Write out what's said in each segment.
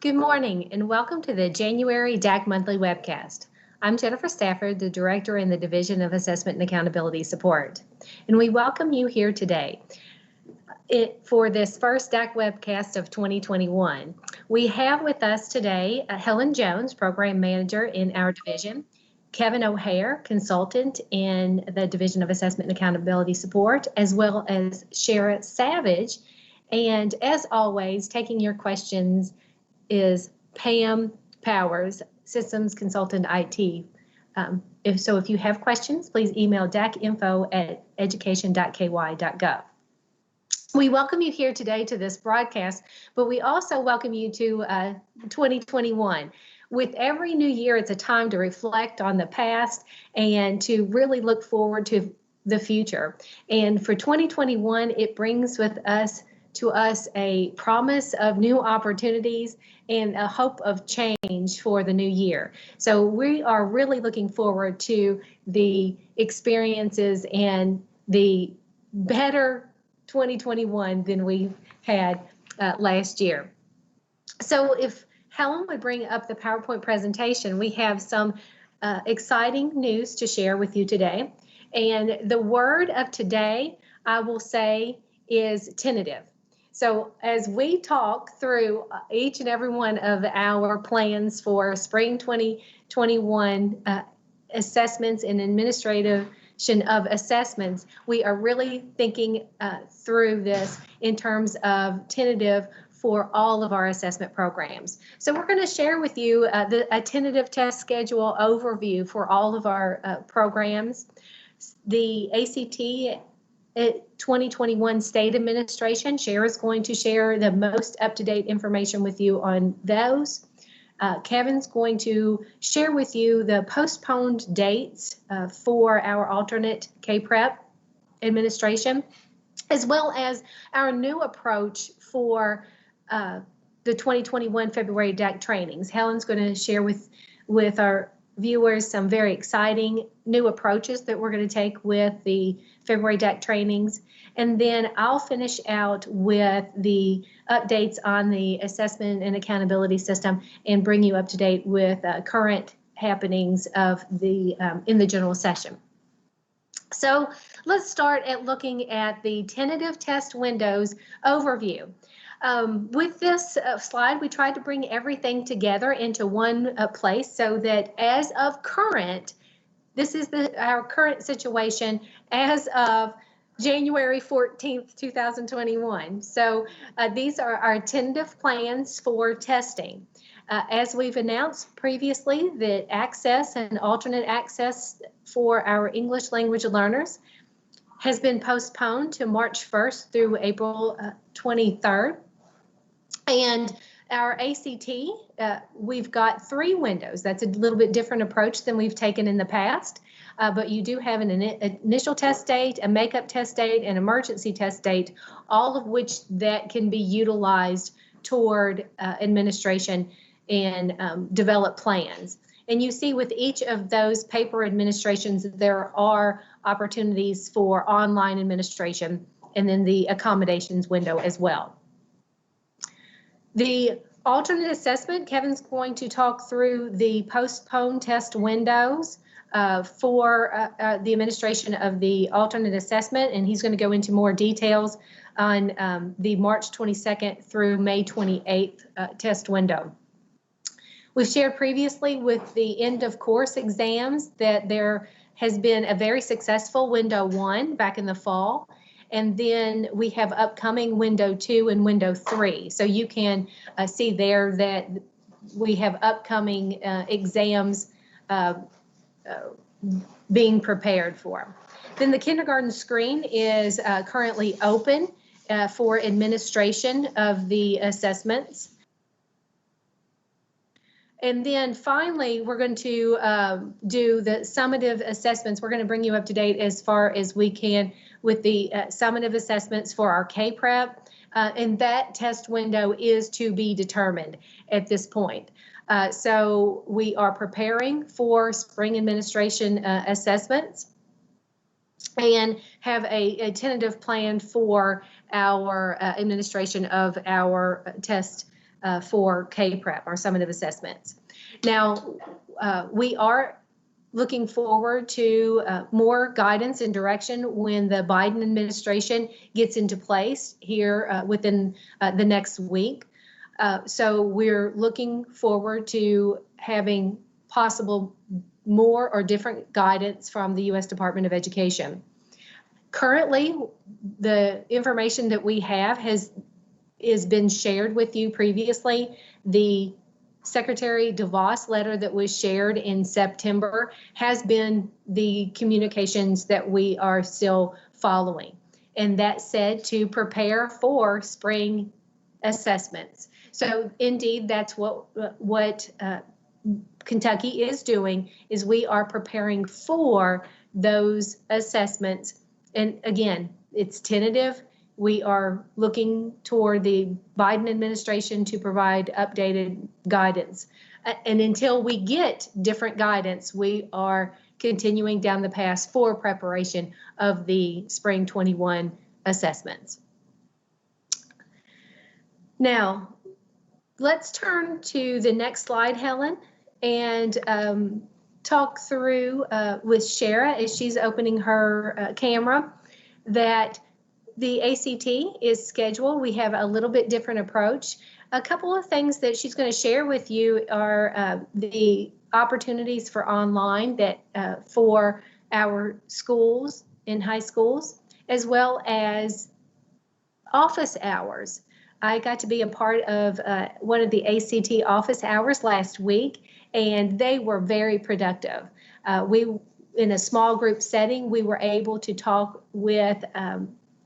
Good morning and welcome to the January DAC Monthly Webcast. I'm Jennifer Stafford, the Director in the Division of Assessment and Accountability Support, and we welcome you here today for this first DAC Webcast of 2021. We have with us today Helen Jones, Program Manager in our division, Kevin O'Hare, Consultant in the Division of Assessment and Accountability Support, as well as Shara Savage, and as always, taking your questions is Pam Powers, Systems Consultant IT. If you have questions, please email dacinfo@education.ky.gov. We welcome you here today to this broadcast, but we also welcome you to 2021. With every new year, it's a time to reflect on the past and to really look forward to the future. And for 2021, it brings to us a promise of new opportunities and a hope of change for the new year. So we are really looking forward to the experiences and the better 2021 than we had last year. So if Helen would bring up the PowerPoint presentation, we have some exciting news to share with you today. And the word of today, I will say, is tentative. So as we talk through each and every one of our plans for spring 2021 assessments and administration of assessments, we are really thinking through this in terms of tentative for all of our assessment programs. So we're going to share with you a tentative test schedule overview for all of our programs. The ACT 2021 State Administration, Shara is going to share the most up-to-date information with you on those. Kevin's going to share with you the postponed dates for our alternate K-Prep administration, as well as our new approach for the 2021 February DAC trainings. Helen's going to share with our viewers some very exciting new approaches that we're going to take with the February DAC trainings. And then I'll finish out with the updates on the assessment and accountability system and bring you up to date with current happenings of in the general session. So let's start at looking at the tentative test windows overview. With this slide, we tried to bring everything together into one place so that as of current, this is our current situation as of January 14th, 2021. So these are our tentative plans for testing. As we've announced previously, that access and alternate access for our English language learners has been postponed to March 1st through April 23rd. And our ACT, we've got 3 windows. That's a little bit different approach than we've taken in the past, but you do have an initial test date, a makeup test date, an emergency test date, all of which that can be utilized toward administration and develop plans. And you see with each of those paper administrations, there are opportunities for online administration and then the accommodations window as well. The alternate assessment, Kevin's going to talk through the postponed test windows for the administration of the alternate assessment, and he's going to go into more details on the March 22nd through May 28th test window. We've shared previously with the end of course exams that there has been a very successful window 1 back in the fall. And then we have upcoming window 2 and window 3. So you can see there that we have upcoming exams being prepared for. Then the kindergarten screen is currently open for administration of the assessments. And then finally, we're going to do the summative assessments. We're going to bring you up to date as far as we can with the summative assessments for our K-Prep. And that test window is to be determined at this point. So we are preparing for spring administration assessments and have a tentative plan for our administration of our test for K-Prep, our summative assessments. Now, we are looking forward to more guidance and direction when the Biden administration gets into place here within the next week. So we're looking forward to having possible more or different guidance from the U.S. Department of Education. Currently, the information that we have has been shared with you previously. The Secretary DeVos letter that was shared in September has been the communications that we are still following. And that said, to prepare for spring assessments. So indeed, that's what Kentucky is doing, is we are preparing for those assessments. And again, it's tentative. We are looking toward the Biden administration to provide updated guidance. And until we get different guidance, we are continuing down the path for preparation of the spring 21 assessments. Now, let's turn to the next slide, Helen, and talk through with Shara as she's opening her camera that the ACT is scheduled. We have a little bit different approach. A couple of things that she's going to share with you are the opportunities for online that for our schools in high schools, as well as office hours. I got to be a part of one of the ACT office hours last week, and they were very productive. In a small group setting, we were able to talk with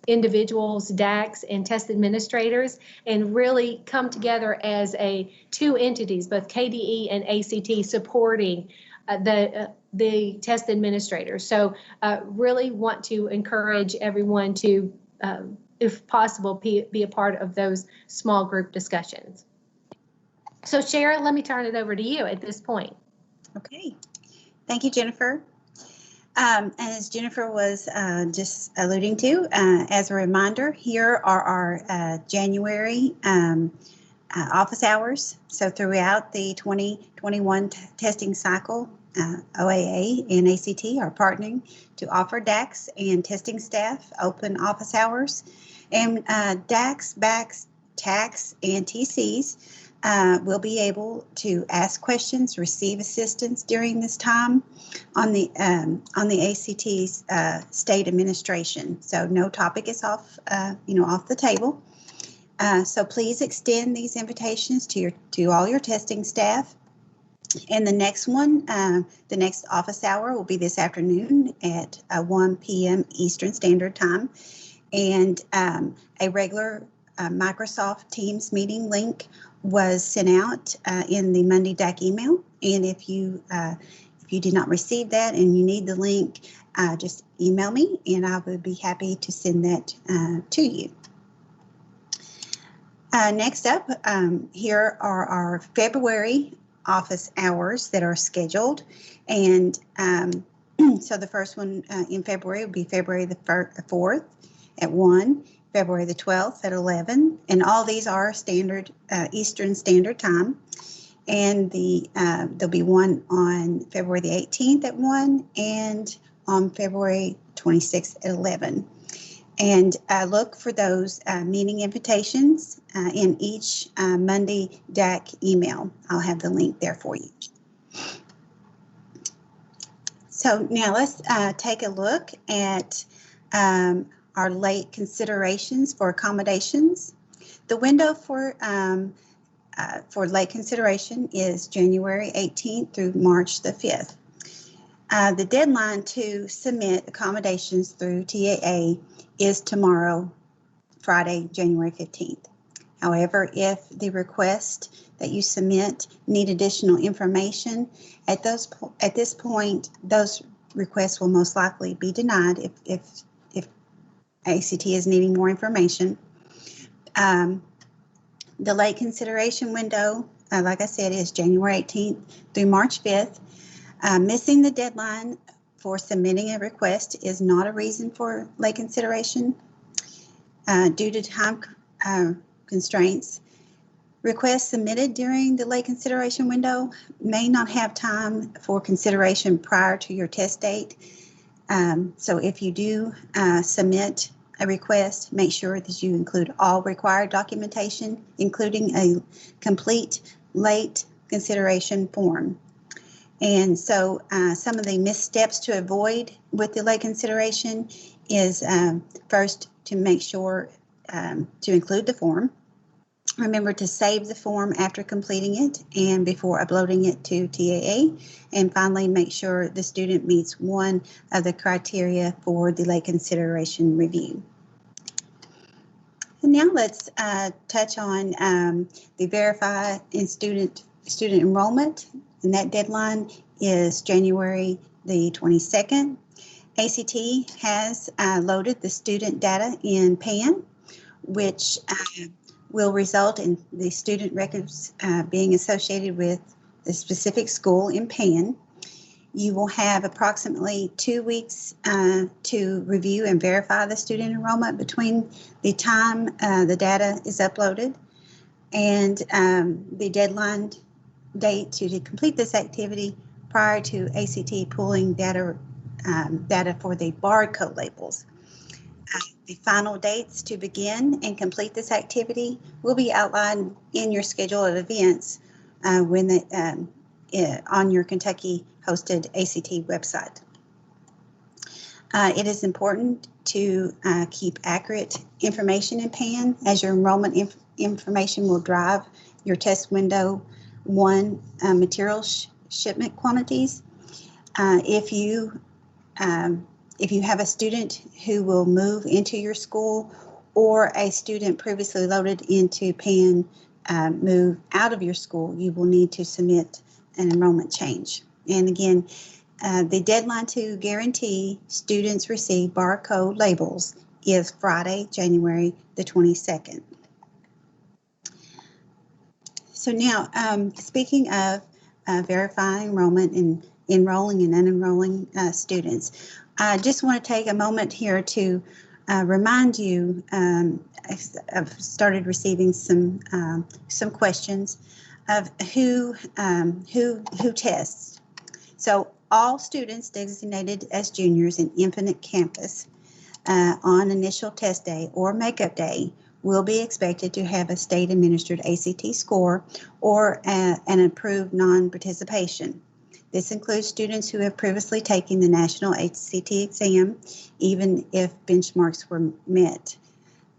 individuals, DACs, and test administrators, and really come together as two entities, both KDE and ACT, supporting the test administrators. So really want to encourage everyone to, if possible, be a part of those small group discussions. So Shara, let me turn it over to you at this point. Okay, thank you, Jennifer. And as Jennifer was just alluding to, as a reminder, here are our January office hours. So throughout the 2021 testing cycle, OAA and ACT are partnering to offer DACs and testing staff open office hours. And DACs, BACs, TACs, and TCs will be able to ask questions, receive assistance during this time on the ACT's state administration. So no topic is off the table. So please extend these invitations to all your testing staff. And the next one, the next office hour will be this afternoon at 1 p.m. Eastern Standard Time, and a regular Microsoft Teams meeting link was sent out in the Monday DAC email. And if you did not receive that and you need the link, just email me and I would be happy to send that to you. Next up, here are our February office hours that are scheduled. And so the first one in February will be February the 4th at 1. February the 12th at 11, and all these are standard Eastern Standard Time. And there'll be one on February the 18th at 1 and on February 26th at 11. And look for those meeting invitations in each Monday DAC email. I'll have the link there for you. So now let's take a look at our late considerations for accommodations. The window for late consideration is January 18th through March the 5th. The deadline to submit accommodations through TAA is tomorrow, Friday, January 15th. However, if the request that you submit need additional information, at this point, those requests will most likely be denied if ACT is needing more information. The late consideration window, like I said, is January 18th through March 5th. Missing the deadline for submitting a request is not a reason for late consideration. Due to time constraints, Requests submitted during the late consideration window may not have time for consideration prior to your test date. So if you do submit a request, make sure that you include all required documentation, including a complete late consideration form. And so some of the missteps to avoid with the late consideration is first to make sure to include the form. Remember to save the form after completing it and before uploading it to TAA. And finally, make sure the student meets one of the criteria for the late consideration review. And now let's touch on the verify in student enrollment. And that deadline is January the 22nd. ACT has loaded the student data in PAN, which will result in the student records being associated with the specific school in PAN. You will have approximately 2 weeks to review and verify the student enrollment between the time the data is uploaded and the deadline date to complete this activity prior to ACT pulling data for the barcode labels. The final dates to begin and complete this activity will be outlined in your schedule of events on your Kentucky hosted ACT website. It is important to keep accurate information in PAN, as your enrollment information will drive your test window 1 material shipment quantities. If you have a student who will move into your school or a student previously loaded into PAN move out of your school, you will need to submit an enrollment change. And again, the deadline to guarantee students receive barcode labels is Friday, January the 22nd. So now, speaking of verifying enrollment and enrolling and unenrolling students, I just want to take a moment here to remind you. I've started receiving some questions of who tests. So all students designated as juniors in Infinite Campus on initial test day or makeup day will be expected to have a state-administered ACT score or an approved non-participation. This includes students who have previously taken the national ACT exam, even if benchmarks were met.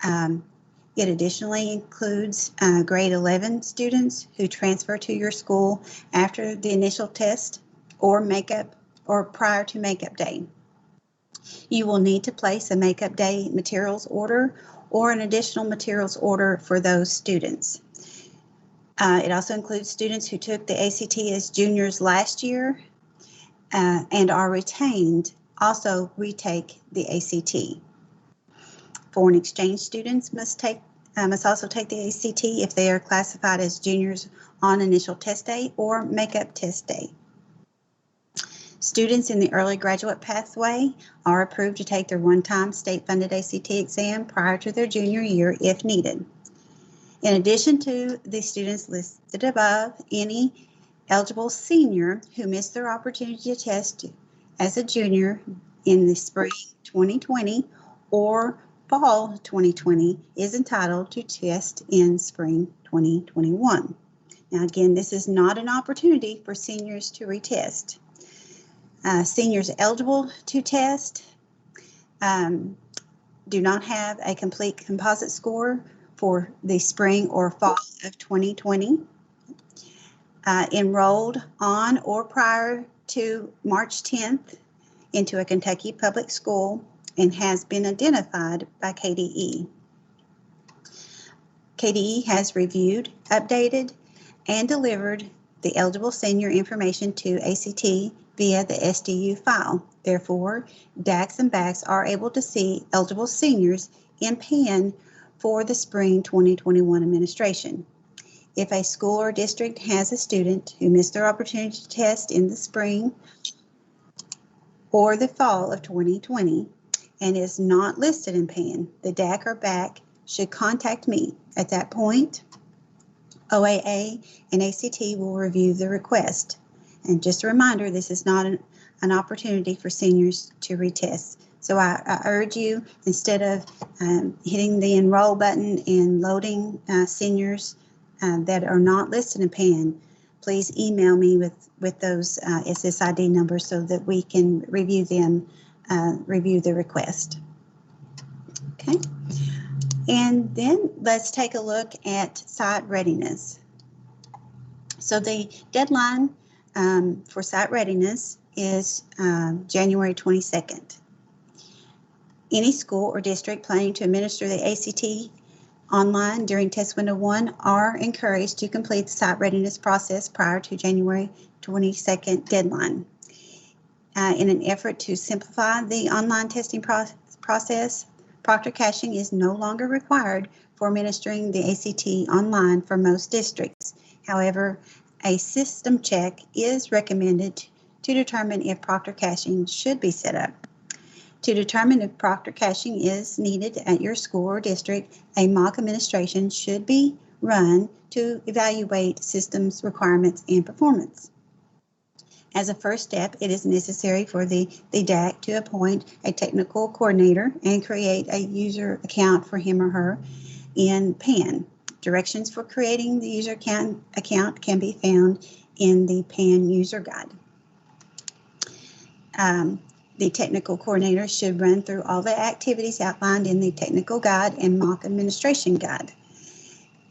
It additionally includes grade 11 students who transfer to your school after the initial test or makeup or prior to makeup day. You will need to place a makeup day materials order or an additional materials order for those students. It also includes students who took the ACT as juniors last year and are retained, also retake the ACT. Foreign exchange students must also take the ACT if they are classified as juniors on initial test day or makeup test day. Students in the early graduate pathway are approved to take their one-time state-funded ACT exam prior to their junior year if needed. In addition to the students listed above, any eligible senior who missed their opportunity to test as a junior in the spring 2020 or fall 2020 is entitled to test in spring 2021. Now again, this is not an opportunity for seniors to retest. Seniors eligible to test do not have a complete composite score for the spring or fall of 2020, enrolled on or prior to March 10th into a Kentucky public school and has been identified by KDE. KDE has reviewed, updated, and delivered the eligible senior information to ACT via the SDU file. Therefore, DACs and BACs are able to see eligible seniors in PAN for the spring 2021 administration. If a school or district has a student who missed their opportunity to test in the spring or the fall of 2020 and is not listed in PAN, the DAC or BAC should contact me. At that point, OAA and ACT will review the request. And just a reminder, this is not an opportunity for seniors to retest. So I urge you, instead of hitting the enroll button and loading seniors that are not listed in PAN, please email me with those SSID numbers so that we can review them, review the request. Okay. And then let's take a look at site readiness. So the deadline for site readiness is January 22nd. Any school or district planning to administer the ACT online during test window 1 are encouraged to complete the site readiness process prior to January 22nd deadline. In an effort to simplify the online testing process, proctor caching is no longer required for administering the ACT online for most districts. However, a system check is recommended to determine if proctor caching should be set up. To determine if proctor caching is needed at your school or district, a mock administration should be run to evaluate systems requirements and performance. As a first step, it is necessary for the DAC to appoint a technical coordinator and create a user account for him or her in PAN. Directions for creating the user account can be found in the PAN user guide. The technical coordinator should run through all the activities outlined in the technical guide and mock administration guide.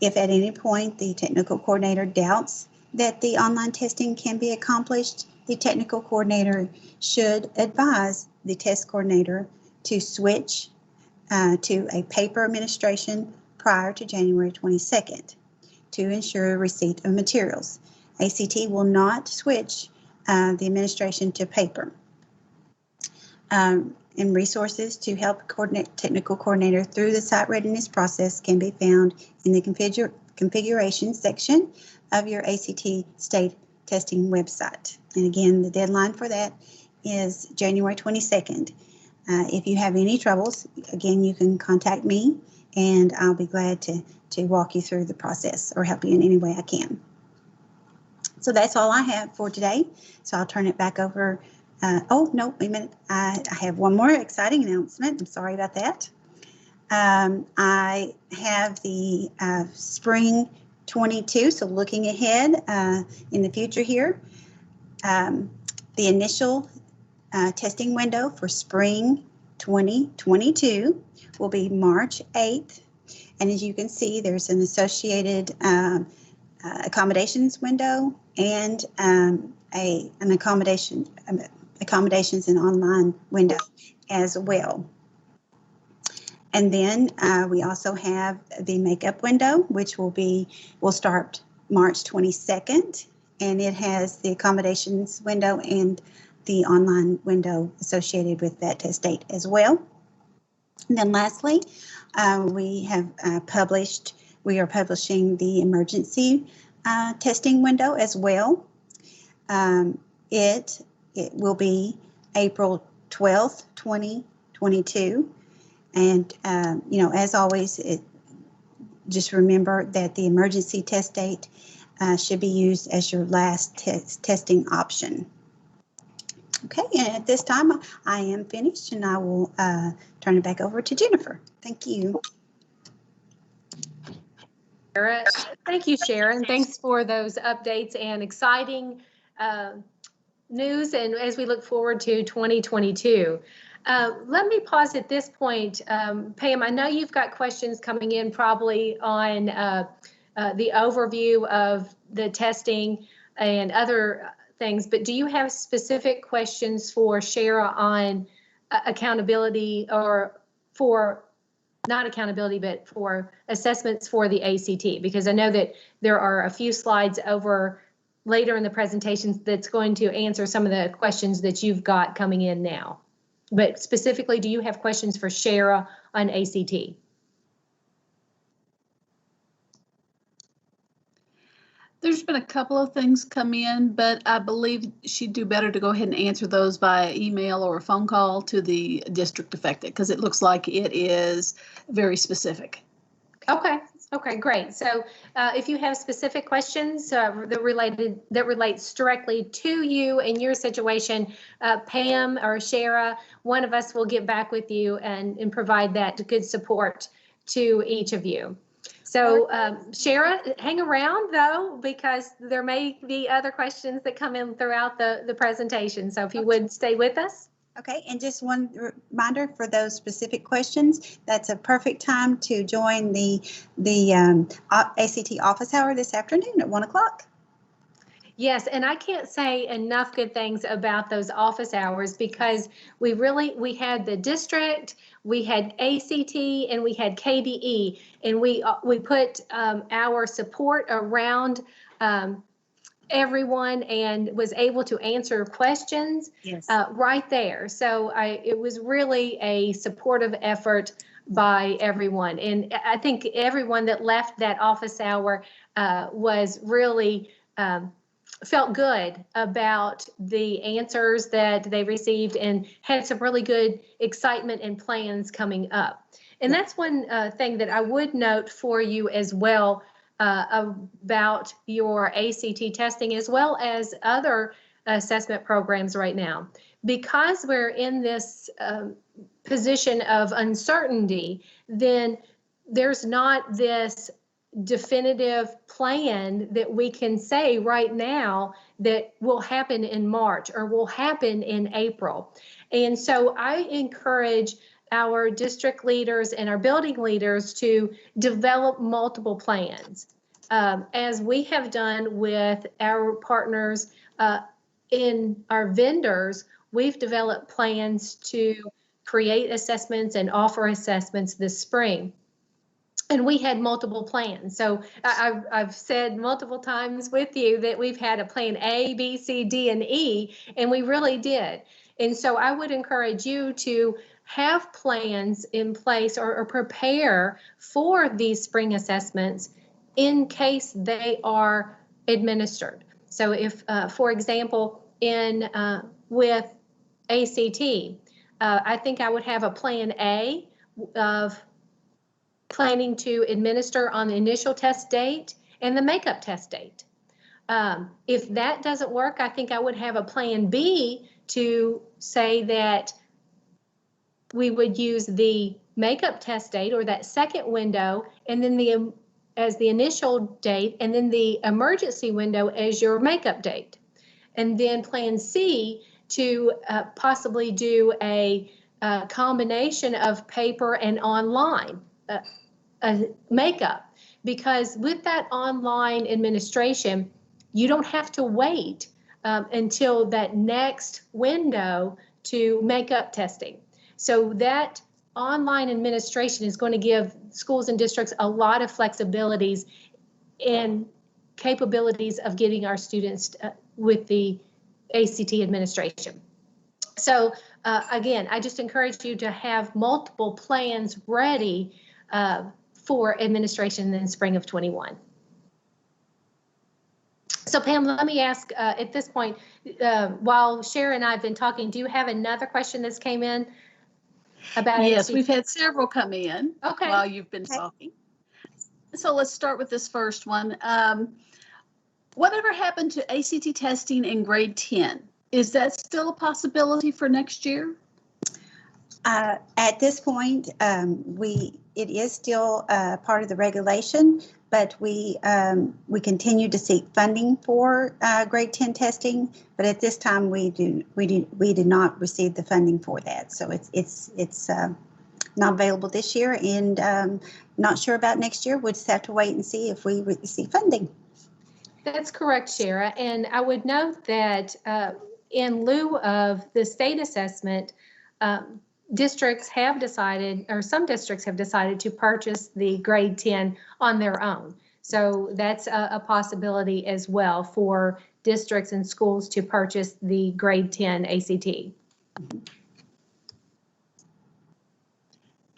If at any point the technical coordinator doubts that the online testing can be accomplished, the technical coordinator should advise the test coordinator to switch to a paper administration prior to January 22nd to ensure receipt of materials. ACT will not switch the administration to paper. And resources to help technical coordinator through the site readiness process can be found in the configuration section of your ACT state testing website. And again, the deadline for that is January 22nd. If you have any troubles, again, you can contact me and I'll be glad to walk you through the process or help you in any way I can. So that's all I have for today. So I'll turn it back over. Oh, no, wait a minute. I have one more exciting announcement. I'm sorry about that. I have the spring 22, so looking ahead in the future here. The initial testing window for spring 2022 will be March 8th. And as you can see, there's an associated accommodations window and an accommodations and online window as well. And then we also have the makeup window, which will start March 22nd, and it has the accommodations window and the online window associated with that test date as well. And then lastly, we are publishing the emergency testing window as well. It will be April 12th, 2022. And, as always, just remember that the emergency test date should be used as your last testing option. Okay, and at this time, I am finished, and I will turn it back over to Jennifer. Thank you. Thank you, Sharon. Thanks for those updates and exciting news, and as we look forward to 2022. Let me pause at this point. Pam, I know you've got questions coming in probably on the overview of the testing and other things, but do you have specific questions for Shara on accountability, or for not accountability, but for assessments for the ACT? Because I know that there are a few slides over later in the presentations that's going to answer some of the questions that you've got coming in now. But specifically, do you have questions for Shara on ACT? There's been a couple of things come in, but I believe she'd do better to go ahead and answer those via email or a phone call to the district affected, because it looks like it is very specific. Okay, Okay, great. So if you have specific questions that relates directly to you and your situation, Pam or Shara, one of us will get back with you and provide that good support to each of you. So Shara, hang around though, because there may be other questions that come in throughout the presentation. So if you would stay with us. Okay, and just one reminder for those specific questions, that's a perfect time to join the ACT office hour this afternoon at 1 o'clock. Yes, and I can't say enough good things about those office hours because we had the district, we had ACT, and we had KDE, and we put our support around everyone and was able to answer questions right there. So it was really a supportive effort by everyone. And I think everyone that left that office hour was really felt good about the answers that they received and had some really good excitement and plans coming up. And that's one thing that I would note for you as well about your ACT testing as well as other assessment programs right now. Because we're in this position of uncertainty, then there's not this definitive plan that we can say right now that will happen in March or will happen in April. And so I encourage our district leaders and our building leaders to develop multiple plans. As we have done with our partners in our vendors, we've developed plans to create assessments and offer assessments this spring. And we had multiple plans. So I've said multiple times with you that we've had a plan A, B, C, D, and E, and we really did. And so I would encourage you to have plans in place or prepare for these spring assessments in case they are administered. So if, for example, with ACT, I think I would have a plan A of planning to administer on the initial test date and the makeup test date. If that doesn't work, I think I would have a plan B to say that we would use the makeup test date or that second window and then as the initial date and then the emergency window as your makeup date. And then plan C to possibly do a combination of paper and online makeup, because with that online administration, you don't have to wait until that next window to makeup testing. So that online administration is going to give schools and districts a lot of flexibilities and capabilities of getting our students with the ACT administration. So again, I just encourage you to have multiple plans ready for administration in the spring of 21. So Pam, let me ask at this point, while Shara and I have been talking, do you have another question that's came in about Yes, ACT? we've had several come in while you've been talking. So let's start with this first one. Whatever happened to ACT testing in grade 10? Is that still a possibility for next year? At this point, it is still part of the regulation, but we continue to seek funding for grade 10 testing. But at this time, we did not receive the funding for that, so it's not available this year, and not sure about next year. We'll just have to wait and see if we receive funding. That's correct, Shara. And I would note that in lieu of the state assessment, districts have decided, or some districts have decided, to purchase the grade 10 on their own. So that's a possibility as well for districts and schools to purchase the grade 10 ACT.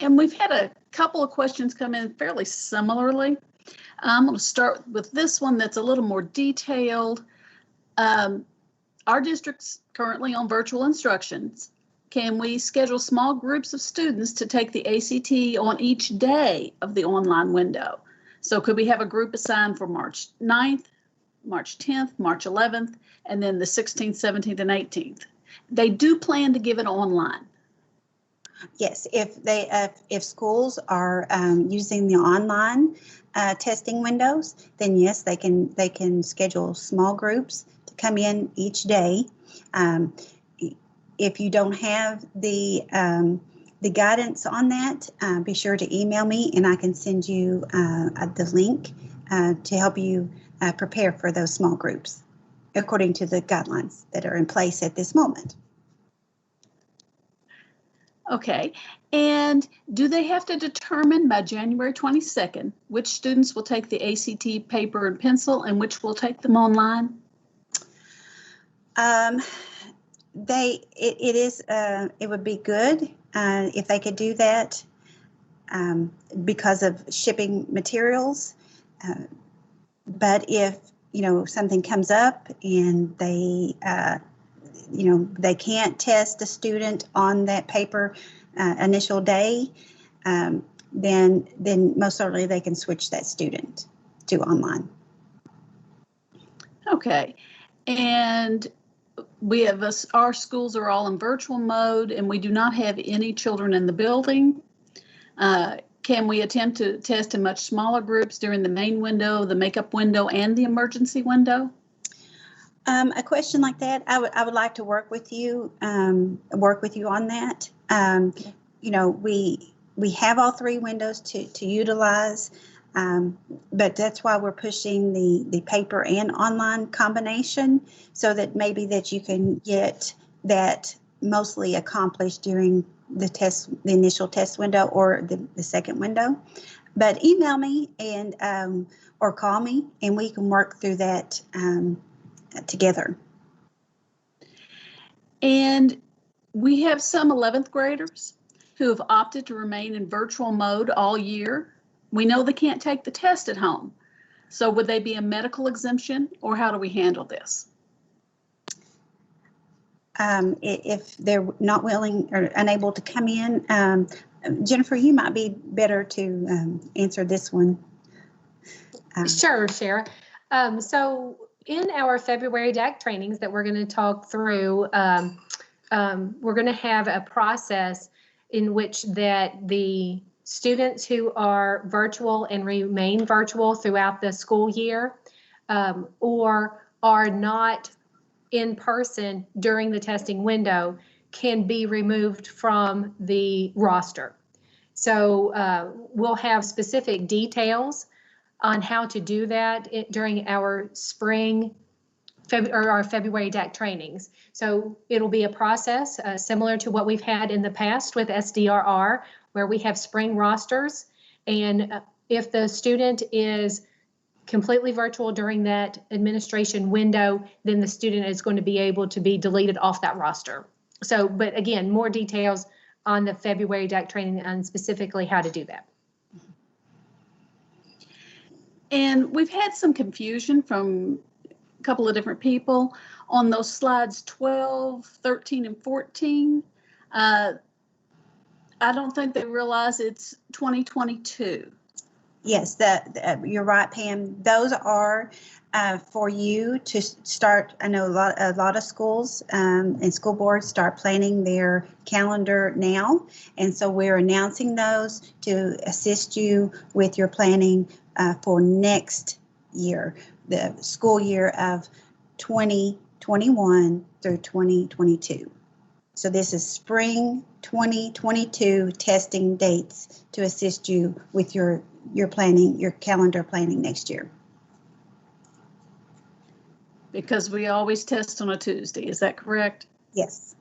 And we've had a couple of questions come in fairly similarly. I'm going to start with this one that's a little more detailed. Our district's currently on virtual instructions. Can we schedule small groups of students to take the ACT on each day of the online window? So could we have a group assigned for March 9th, March 10th, March 11th, and then the 16th, 17th, and 18th? They do plan to give it online. Yes, if schools are using the online testing windows, then yes, they can schedule small groups to come in each day. If you don't have the guidance on that, be sure to email me and I can send you the link to help you prepare for those small groups according to the guidelines that are in place at this moment. Okay, and do they have to determine by January 22nd which students will take the ACT paper and pencil and which will take them online? It would be good if they could do that because of shipping materials. But if something comes up and they can't test a student on that paper initial day, then most certainly they can switch that student to online. Okay, and we have our schools are all in virtual mode and we do not have any children in the building. Can we attempt to test in much smaller groups during the main window, the makeup window, and the emergency window? A question like that, I would like to work with you on that. We have all three windows to utilize, but that's why we're pushing the paper and online combination so that maybe that you can get that mostly accomplished during the initial test window or the second window. But email me and or call me and we can work through that together. And we have some 11th graders who have opted to remain in virtual mode all year. We know they can't take the test at home. So would they be a medical exemption or how do we handle this? If they're not willing or unable to come in, Jennifer, you might be better to answer this one. Sure, Shara. So in our February DAC trainings that we're going to talk through, we're going to have a process in which that the students who are virtual and remain virtual throughout the school year or are not in person during the testing window can be removed from the roster. So we'll have specific details on how to do that during our our February DAC trainings. So it'll be a process similar to what we've had in the past with SDRR, where we have spring rosters. And if the student is completely virtual during that administration window, then the student is going to be able to be deleted off that roster. So, but again, more details on the February DAC training and specifically how to do that. And we've had some confusion from a couple of different people on those slides 12, 13, and 14. I don't think they realize it's 2022. Yes, you're right, Pam. Those are for you to start. I know a lot of schools and school boards start planning their calendar now. And so we're announcing those to assist you with your planning for next year, the school year of 2021 through 2022. So this is spring 2022 testing dates to assist you with your planning, your calendar planning next year. Because we always test on a Tuesday, is that correct? Yes.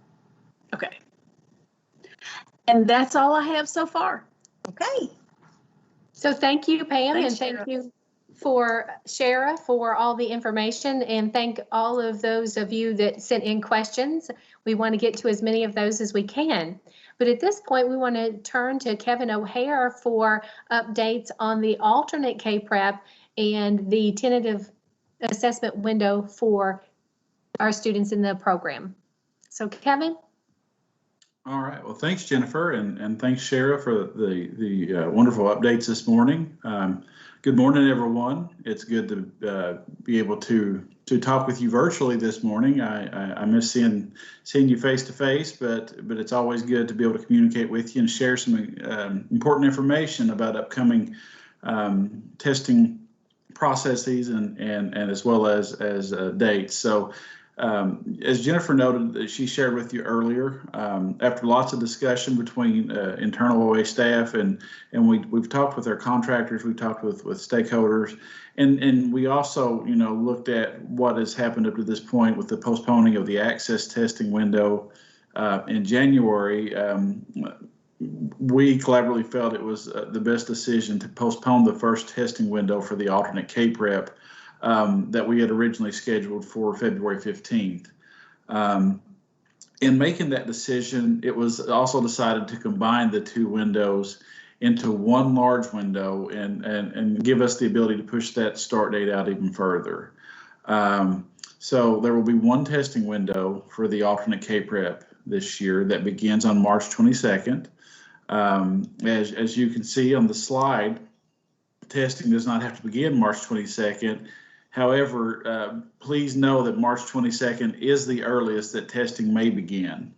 Okay. And that's all I have so far. Okay. So thank you, Pam, Thanks, and thank Shara. you for Shara for all the information, and thank all of those of you that sent in questions. We want to get to as many of those as we can. But at this point, we want to turn to Kevin O'Hare for updates on the alternate K-Prep and the tentative assessment window for our students in the program. So Kevin? All right. Well, thanks, Jennifer, and thanks, Shara, for the wonderful updates this morning. Good morning, everyone. It's good to be able to talk with you virtually this morning. I miss seeing you face to face, but it's always good to be able to communicate with you and share some important information about upcoming testing processes and as well as dates. So as Jennifer noted, she shared with you earlier, after lots of discussion between internal OA staff and we've talked with our contractors, we've talked with stakeholders, and we also looked at what has happened up to this point with the postponing of the access testing window in January. We collaboratively felt it was the best decision to postpone the first testing window for the alternate Cape rep that we had originally scheduled for February 15th. In making that decision, it was also decided to combine the two windows into one large window and give us the ability to push that start date out even further. So there will be one testing window for the alternate Cape rep this year that begins on March 22nd. As you can see on the slide, testing does not have to begin March 22nd. However, please know that March 22nd is the earliest that testing may begin.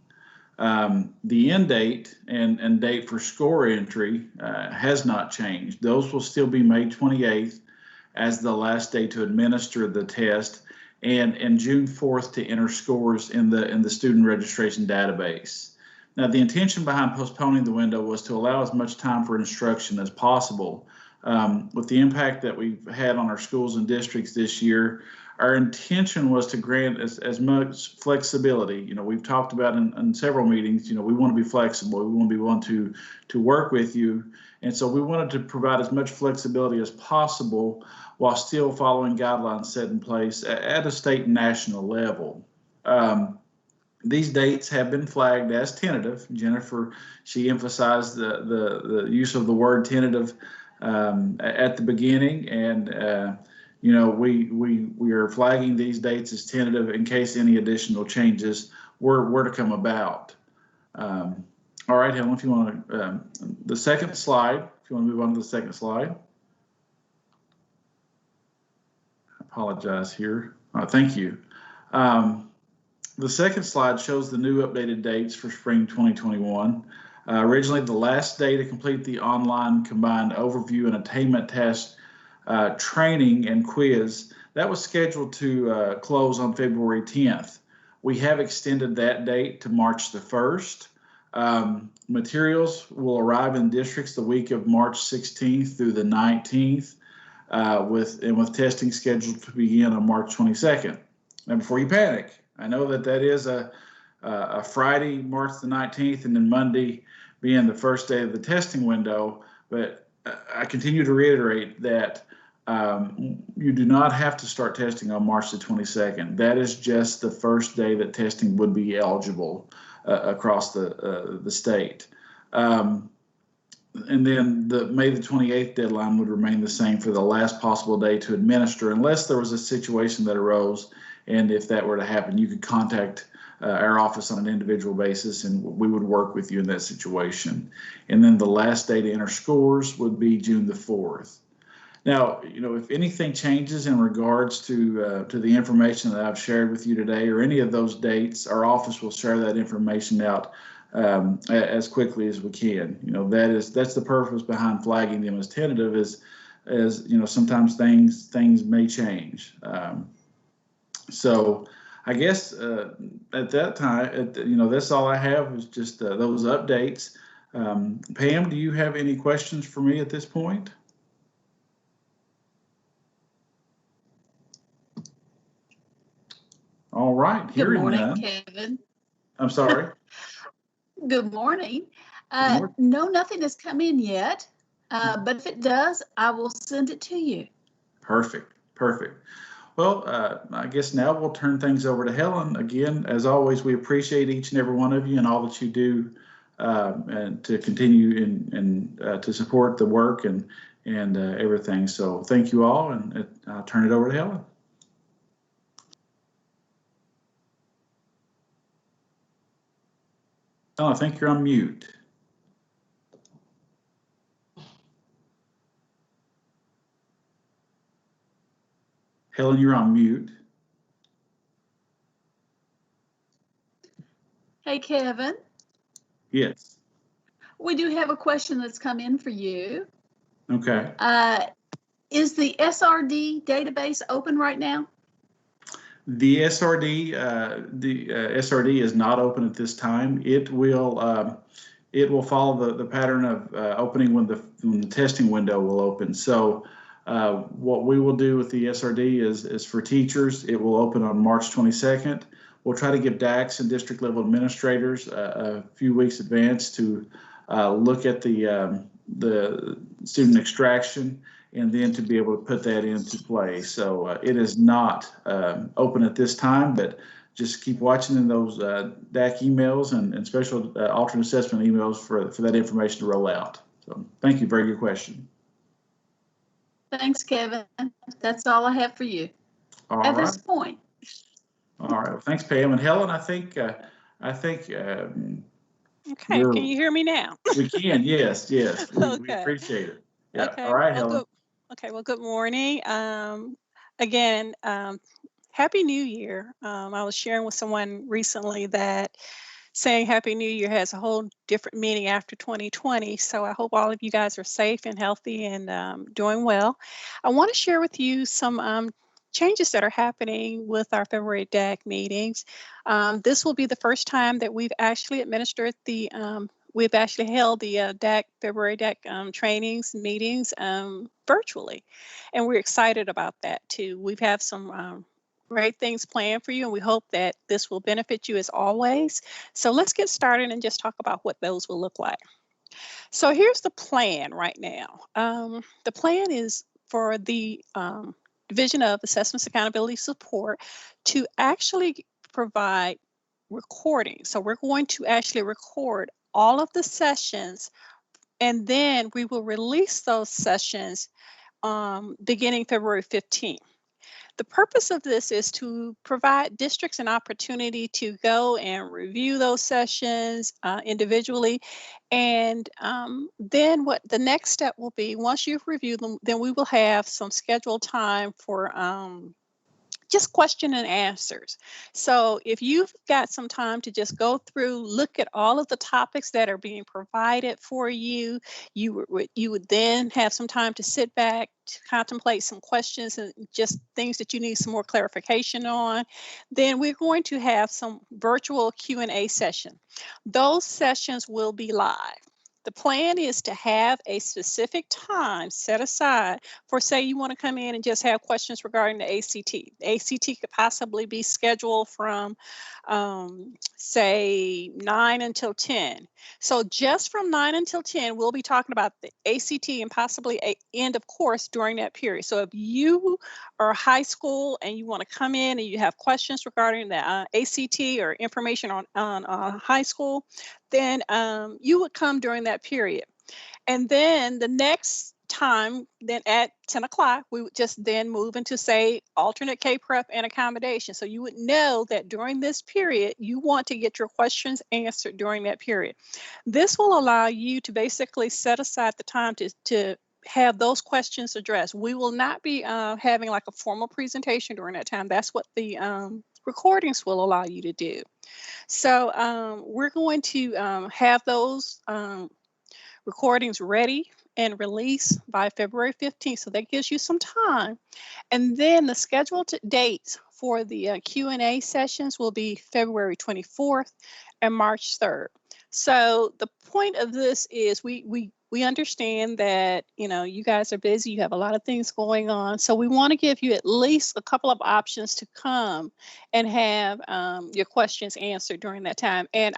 The end date and date for score entry has not changed. Those will still be May 28th as the last day to administer the test, and June 4th to enter scores in the student registration database. Now, the intention behind postponing the window was to allow as much time for instruction as possible. With the impact that we've had on our schools and districts this year, our intention was to grant as much flexibility. We've talked about in several meetings, we want to be flexible. We want to be willing to work with you. And so we wanted to provide as much flexibility as possible while still following guidelines set in place at a state and national level. These dates have been flagged as tentative. Jennifer, she emphasized the use of the word tentative at the beginning, and we are flagging these dates as tentative in case any additional changes were to come about. All right, Helen, if you want to, the second slide, if you want to move on to the second slide. I apologize here. Thank you. The second slide shows the new updated dates for spring 2021. Originally, the last day to complete the online combined overview and attainment test training and quiz, that was scheduled to close on February 10th. We have extended that date to March the 1st. Materials will arrive in districts the week of March 16th through the 19th, with testing scheduled to begin on March 22nd. Now, before you panic, I know that is a Friday, March the 19th, and then Monday being the first day of the testing window, but I continue to reiterate that you do not have to start testing on March the 22nd. That is just the first day that testing would be eligible across the state. And then the May the 28th deadline would remain the same for the last possible day to administer, unless there was a situation that arose, and if that were to happen, you could contact our office on an individual basis, and we would work with you in that situation. And then the last day to enter scores would be June the 4th. Now, if anything changes in regards to the information that I've shared with you today, or any of those dates, our office will share that information out as quickly as we can. That's the purpose behind flagging them as tentative, as sometimes things may change. So I guess at that time, that's all I have is just those updates. Pam, do you have any questions for me at this point? All right. Good morning, Kevin. I'm sorry. Good morning. Good morning. No, nothing has come in yet, but if it does, I will send it to you. Perfect. Well, I guess now we'll turn things over to Helen. Again, as always, we appreciate each and every one of you and all that you do and to continue and to support the work and everything. So thank you all, and I'll turn it over to Helen. Oh, I think you're on mute. Helen, you're on mute. Hey, Kevin. Yes. We do have a question that's come in for you. Okay. Is the SRD database open right now? The SRD is not open at this time. It will follow the pattern of opening when the testing window will open. So what we will do with the SRD is for teachers, it will open on March 22nd. We'll try to give DACs and district level administrators a few weeks advance to look at the student extraction and then to be able to put that into play. So it is not open at this time, but just keep watching in those DAC emails and special alternate assessment emails for that information to roll out. So thank you, very good question. Thanks, Kevin. That's all I have for you at this point. All right, well, thanks, Pam. And Helen, I think Okay, can you hear me now? We can, yes. Okay. We appreciate it. Yeah. Okay. All right, well, Helen. Well, good morning. Again, Happy New Year. I was sharing with someone recently that saying Happy New Year has a whole different meaning after 2020. So I hope all of you guys are safe and healthy and doing well. I want to share with you some changes that are happening with our February DAC meetings. This will be the first time that we've actually administered we've actually held the February DAC trainings meetings virtually, and we're excited about that too. We've had some great things planned for you, and we hope that this will benefit you as always. So let's get started and just talk about what those will look like. So here's the plan right now. The plan is for the Division of Assessments Accountability Support to actually provide recording. So we're going to actually record all of the sessions, and then we will release those sessions beginning February 15th. The purpose of this is to provide districts an opportunity to go and review those sessions individually. And then what the next step will be, once you've reviewed them, then we will have some scheduled time for just question and answers. So if you've got some time to just go through, look at all of the topics that are being provided for you, you would then have some time to sit back, to contemplate some questions and just things that you need some more clarification on. Then we're going to have some virtual Q&A session. Those sessions will be live. The plan is to have a specific time set aside for, say, you want to come in and just have questions regarding the ACT. The ACT could possibly be scheduled from, say, 9 until 10. So just from 9 until 10, we'll be talking about the ACT and possibly an end of course during that period. So if you are high school and you want to come in and you have questions regarding the ACT or information on high school, then you would come during that period. And then the next time, then at 10 o'clock, we would just then move into, say, alternate K-prep and accommodation. So you would know that during this period, you want to get your questions answered during that period. This will allow you to basically set aside the time to have those questions addressed. We will not be having like a formal presentation during that time. That's what the recordings will allow you to do. So we're going to have those recordings ready and released by February 15th. So that gives you some time. And then the scheduled dates for the Q&A sessions will be February 24th and March 3rd. So the point of this is we understand that, you know, you guys are busy, you have a lot of things going on. So we want to give you at least a couple of options to come and have your questions answered during that time. And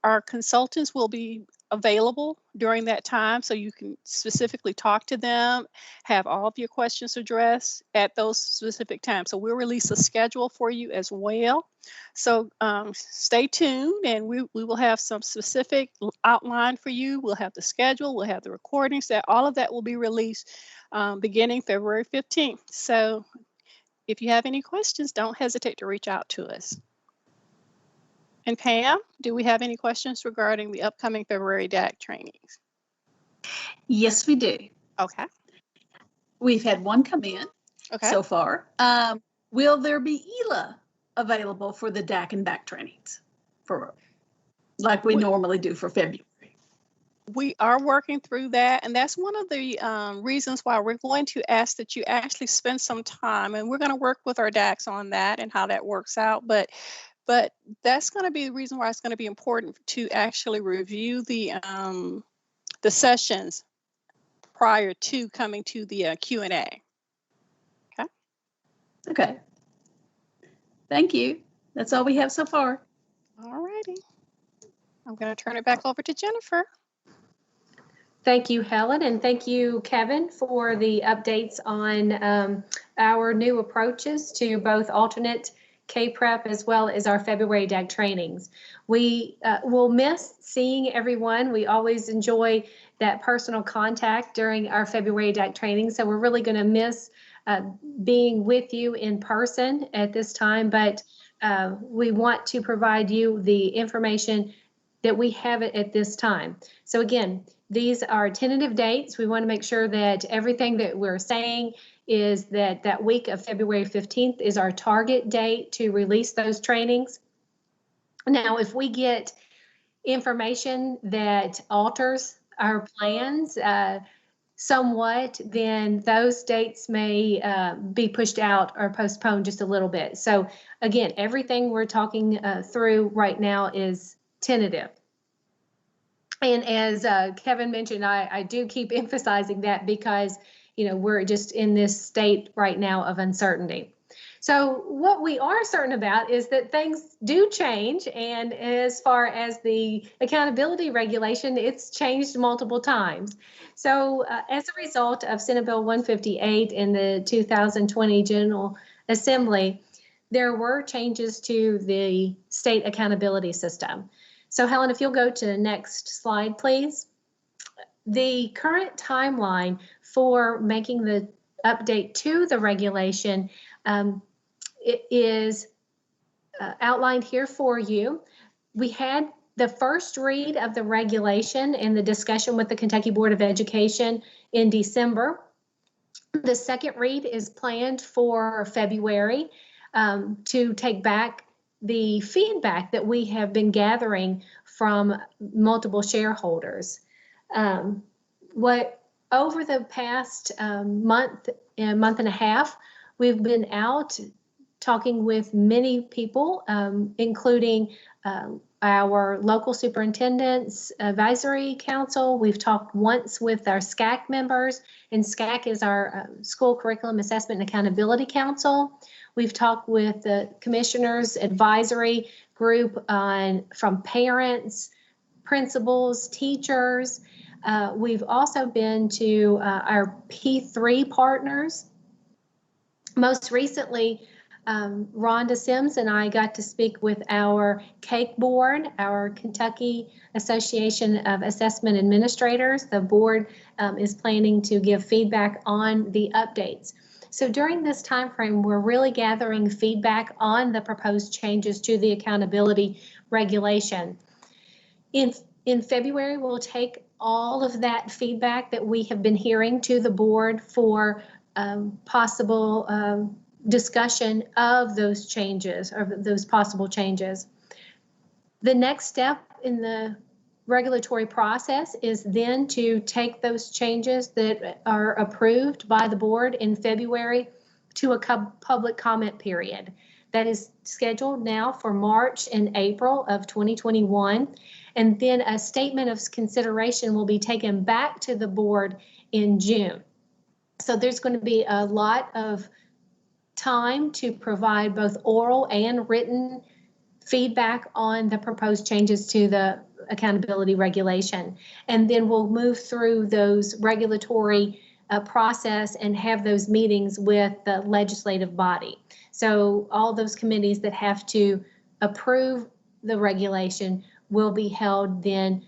our consultants will be available during that time, so you can specifically talk to them, have all of your questions addressed at those specific times. So we'll release a schedule for you as well. So stay tuned, and we will have some specific outline for you. We'll have the schedule, we'll have the recordings, that all of that will be released beginning February 15th. So if you have any questions, don't hesitate to reach out to us. And Pam, do we have any questions regarding the upcoming February DAC trainings? Yes, we do. Okay. We've had one come in. Okay. so far. Will there be ELA available for the DAC and BAC trainings like we normally do for February? We are working through that, and that's one of the reasons why we're going to ask that you actually spend some time, and we're going to work with our DACs on that and how that works out. But that's going to be the reason why it's going to be important to actually review the sessions prior to coming to the Q&A. Okay. Okay. Thank you. That's all we have so far. All righty. I'm going to turn it back over to Jennifer. Thank you, Helen, and thank you, Kevin, for the updates on our new approaches to both alternate K-Prep as well as our February DAC trainings. We will miss seeing everyone. We always enjoy that personal contact during our February DAC training, so we're really going to miss being with you in person at this time, but we want to provide you the information that we have at this time. So again, these are tentative dates. We want to make sure that everything that we're saying is that week of February 15th is our target date to release those trainings. Now, if we get information that alters our plans somewhat, then those dates may be pushed out or postponed just a little bit. So again, everything we're talking through right now is tentative. And as Kevin mentioned, I do keep emphasizing that because, we're just in this state right now of uncertainty. So what we are certain about is that things do change. And as far as the accountability regulation, it's changed multiple times. So as a result of Senate Bill 158 in the 2020 General Assembly, there were changes to the state accountability system. So Helen, if you'll go to the next slide, please. The current timeline for making the update to the regulation it is outlined here for you. We had the first read of the regulation and the discussion with the Kentucky Board of Education in December. The second read is planned for February to take back the feedback that we have been gathering from multiple shareholders. Over the past month and a half, we've been out talking with many people, including our local superintendents advisory council. We've talked once with our SCAC members, and SCAC is our School Curriculum Assessment and Accountability Council. We've talked with the commissioners advisory group from parents, principals, teachers. We've also been to our P3 partners. Most recently, Rhonda Sims and I got to speak with our CAKE board, our Kentucky Association of Assessment Administrators. The board is planning to give feedback on the updates. So during this time frame, we're really gathering feedback on the proposed changes to the accountability regulation. In February, we'll take all of that feedback that we have been hearing to the board for possible discussion of those changes, or those possible changes. The next step in the regulatory process is then to take those changes that are approved by the board in February to a public comment period. That is scheduled now for March and April of 2021. And then a statement of consideration will be taken back to the board in June. So there's going to be a lot of time to provide both oral and written feedback on the proposed changes to the accountability regulation. And then we'll move through those regulatory process and have those meetings with the legislative body. So all those committees that have to approve the regulation will be held then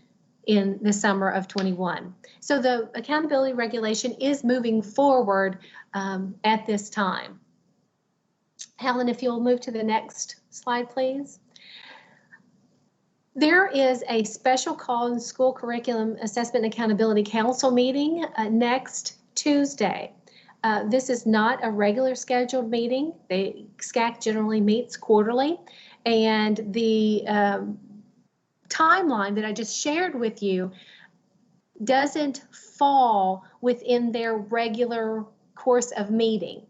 in the summer of 21. So the accountability regulation is moving forward at this time. Helen, if you'll move to the next slide, please. There is a special called School Curriculum Assessment and Accountability Council meeting next Tuesday. This is not a regular scheduled meeting. SCAC generally meets quarterly, and the timeline that I just shared with you doesn't fall within their regular course of meeting.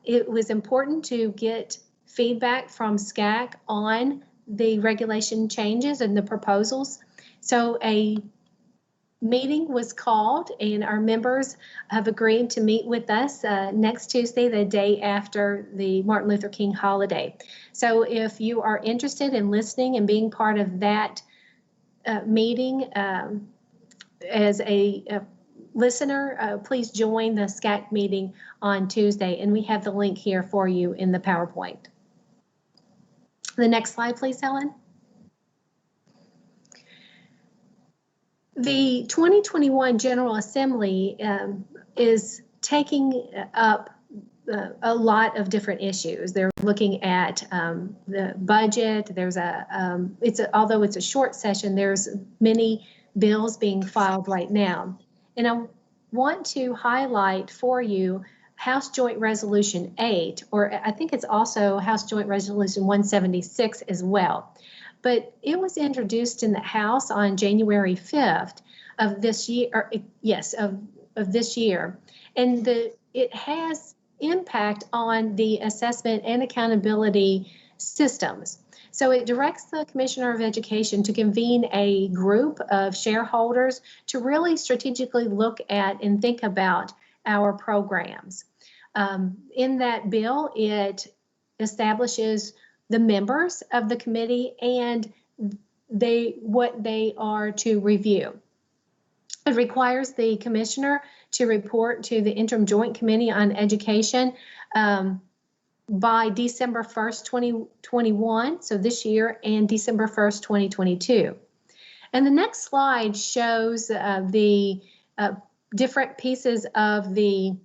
It was important to get feedback from SCAC on the regulation changes and the proposals. So a meeting was called, and our members have agreed to meet with us next Tuesday, the day after the Martin Luther King holiday. So if you are interested in listening and being part of that meeting as a listener, please join the SCAC meeting on Tuesday, and we have the link here for you in the PowerPoint. The next slide, please, Helen. The 2021 General Assembly is taking up a lot of different issues. They're looking at the budget. There's although it's a short session, there's many bills being filed right now. And I want to highlight for you House Joint Resolution 8, or I think it's also House Joint Resolution 176 as well. But it was introduced in the House on January 5th of this year, of this year. And it has impact on the assessment and accountability systems. So it directs the Commissioner of Education to convene a group of shareholders to really strategically look at and think about our programs. In that bill, it establishes the members of the committee and what they are to review. It requires the commissioner to report to the Interim Joint Committee on Education by December 1st, 2021, so this year, and December 1st, 2022. And the next slide shows the different pieces of the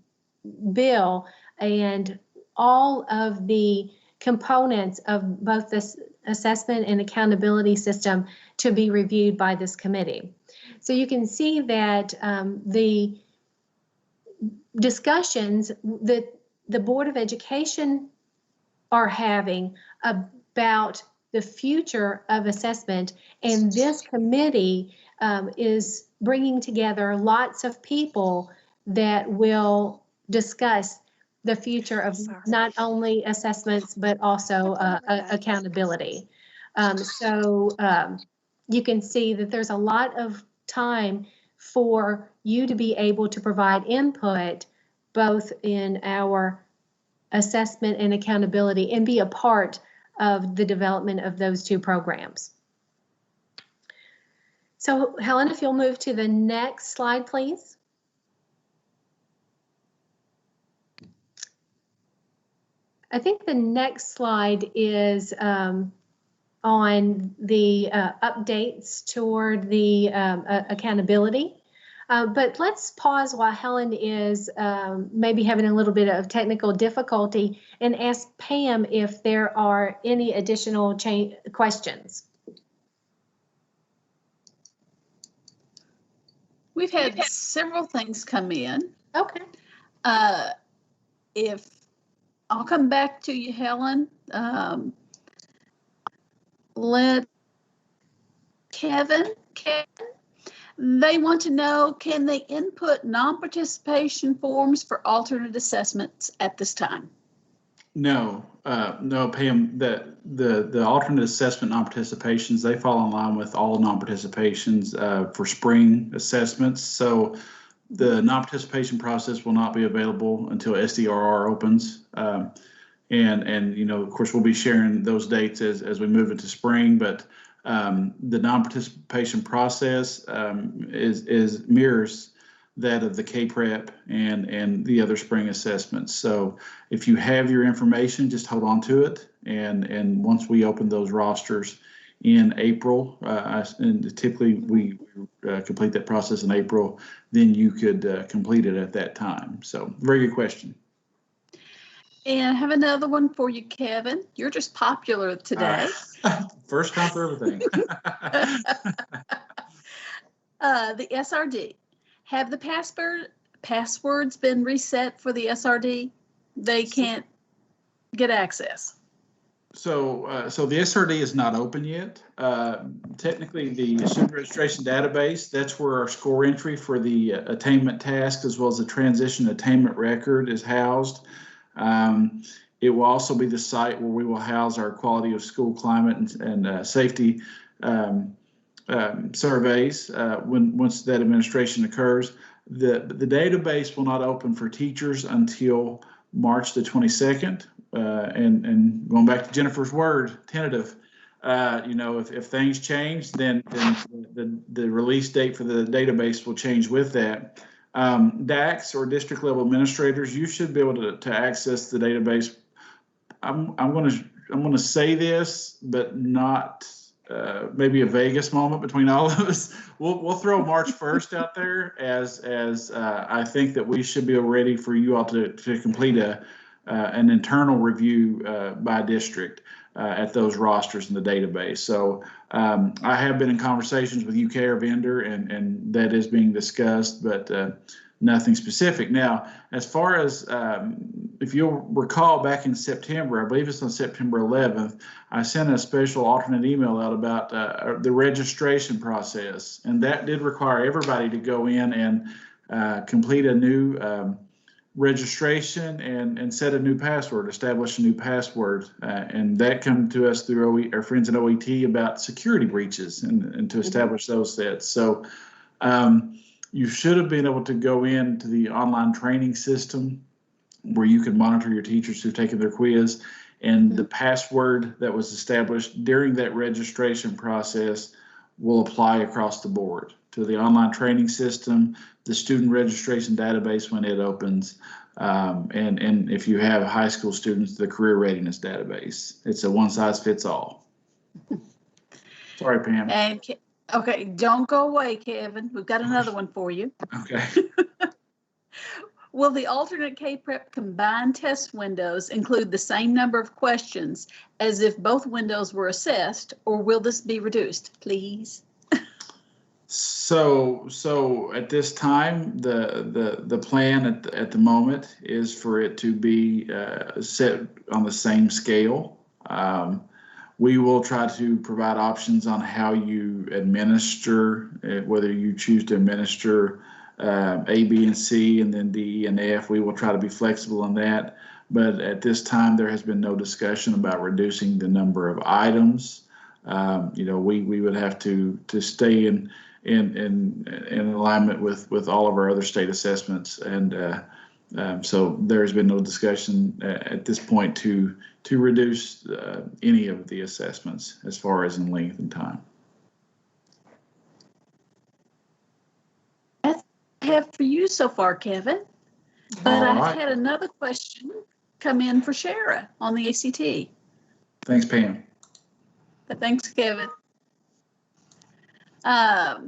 bill and all of the components of both this assessment and accountability system to be reviewed by this committee. So you can see that the discussions that the Board of Education are having about the future of assessment, and this committee is bringing together lots of people that will discuss the future of not only assessments, but also accountability. You can see that there's a lot of time for you to be able to provide input both in our assessment and accountability and be a part of the development of those two programs. So Helen, if you'll move to the next slide, please. I think the next slide is on the updates toward the accountability. But let's pause while Helen is maybe having a little bit of technical difficulty and ask Pam if there are any additional questions. We've had several things come in. Okay. If I'll come back to you, Helen. Let Kevin, they want to know, can they input non-participation forms for alternate assessments at this time? No, no, Pam, the alternate assessment non-participations, they fall in line with all non-participations for spring assessments. So the non-participation process will not be available until SDRR opens. And you know, of course, we'll be sharing those dates as we move into spring, but the non-participation process is mirrors that of the K-Prep and the other spring assessments. So if you have your information, just hold on to it. And once we open those rosters in April, and typically we complete that process in April, then you could complete it at that time. So very good question. And I have another one for you, Kevin. You're just popular today. First time for everything. The SRD. Have the password's been reset for the SRD, they can't get access. So the SRD is not open yet. Technically, the student registration database, that's where our score entry for the attainment task as well as the transition attainment record is housed. It will also be the site where we will house our quality of school climate and safety surveys once that administration occurs. The database will not open for teachers until March the 22nd. And going back to Jennifer's word, tentative. If things change, then the release date for the database will change with that. DACs or district level administrators, you should be able to access the database. I'm going to say this, but not maybe a Vegas moment between all of us. We'll throw March 1st out there as I think that we should be ready for you all to complete an internal review by district at those rosters in the database. So I have been in conversations with UK, our vendor, and that is being discussed, but nothing specific. Now, as far as, if you'll recall back in September, I believe it's on September 11th, I sent a special alternate email out about the registration process, and that did require everybody to go in and complete a new registration and set a new password, establish a new password, and that come to us through our friends at OET about security breaches and to establish those sets. So you should have been able to go into the online training system where you can monitor your teachers who've taken their quiz, and the password that was established during that registration process will apply across the board to the online training system, the student registration database when it opens, and if you have high school students, the career readiness database. It's a one-size-fits-all. Sorry, Pam. And okay, don't go away, Kevin. We've got another one for you. Okay. Will the alternate K-Prep combined test windows include the same number of questions as if both windows were assessed, or will this be reduced, please? So at this time, the plan at the moment is for it to be set on the same scale. We will try to provide options on how you administer, whether you choose to administer A, B, and C, and then D, E, and F. We will try to be flexible on that. But at this time, there has been no discussion about reducing the number of items. We would have to stay in alignment with all of our other state assessments, and so there's been no discussion at this point to reduce any of the assessments as far as in length and time. That's all I have for you so far, Kevin. But I've had another question come in for Shara on the ACT. Thanks, Pam. Thanks, Kevin. Shara,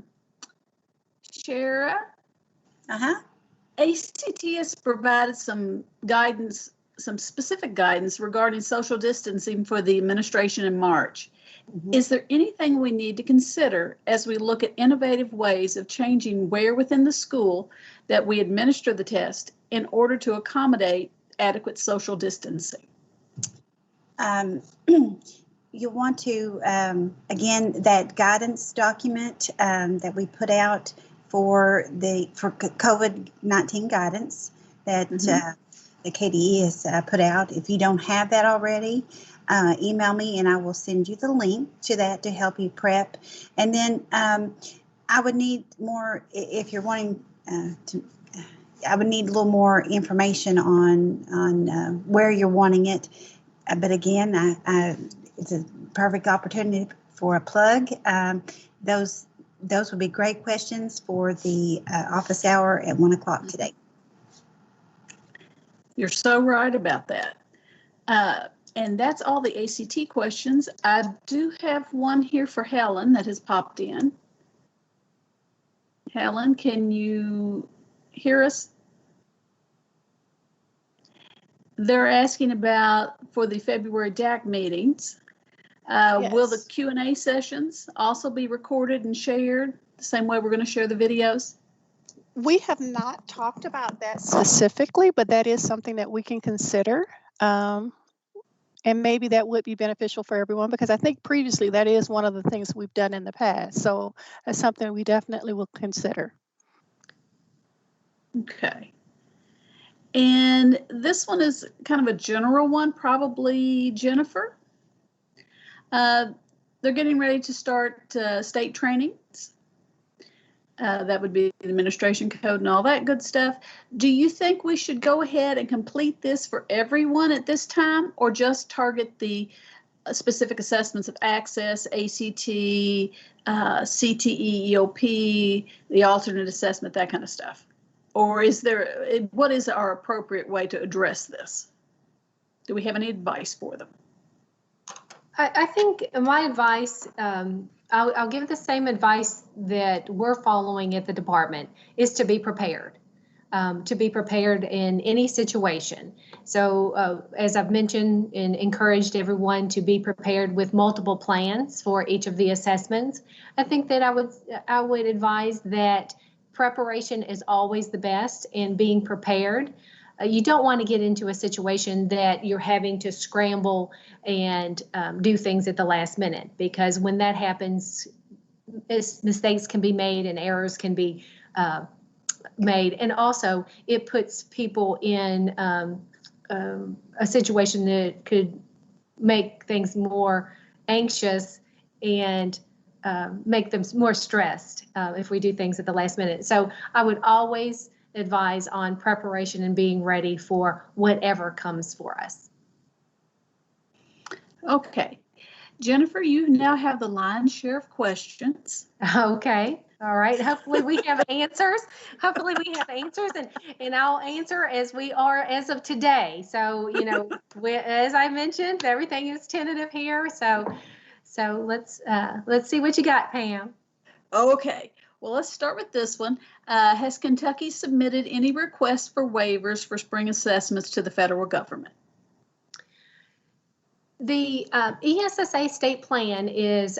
ACT has provided some guidance, some specific guidance regarding social distancing for the administration in March. Is there anything we need to consider as we look at innovative ways of changing where within the school that we administer the test in order to accommodate adequate social distancing? You want to, again, that guidance document that we put out for COVID-19 guidance that the KDE has put out. If you don't have that already, email me and I will send you the link to that to help you prep. And then I would need more, if you're wanting I would need a little more information on where you're wanting it. But again, it's a perfect opportunity for a plug. Those would be great questions for the office hour at 1 o'clock today. You're so right about that. And that's all the ACT questions. I do have one here for Helen that has popped in. Helen, can you hear us? They're asking about for the February DAC meetings. Yes. Will the Q&A sessions also be recorded and shared the same way we're going to share the videos? We have not talked about that specifically, but that is something that we can consider. And maybe that would be beneficial for everyone, because I think previously that is one of the things we've done in the past. So that's something we definitely will consider. Okay. And this one is kind of a general one, probably Jennifer. They're getting ready to start state trainings. That would be the administration code and all that good stuff. Do you think we should go ahead and complete this for everyone at this time, or just target the specific assessments of access, ACT, CTE, EOP, the alternate assessment, that kind of stuff? Or what is our appropriate way to address this? Do we have any advice for them? I think my advice, I'll give the same advice that we're following at the department, is to be prepared. To be prepared in any situation. So as I've mentioned and encouraged everyone to be prepared with multiple plans for each of the assessments, I think that I would advise that preparation is always the best, and being prepared. You don't want to get into a situation that you're having to scramble and do things at the last minute, because when that happens, mistakes can be made and errors can be made. And also it puts people in a situation that could make things more anxious and make them more stressed if we do things at the last minute. So I would always advise on preparation and being ready for whatever comes for us. Okay. Jennifer, you now have the lion's share of questions. Okay. All right. Hopefully we have answers. Hopefully we have answers, and I'll answer as we are as of today. So, you know, as I mentioned, everything is tentative here. So let's see what you got, Pam. Okay. Well, let's start with this one. Has Kentucky submitted any requests for waivers for spring assessments to the federal government? The ESSA state plan is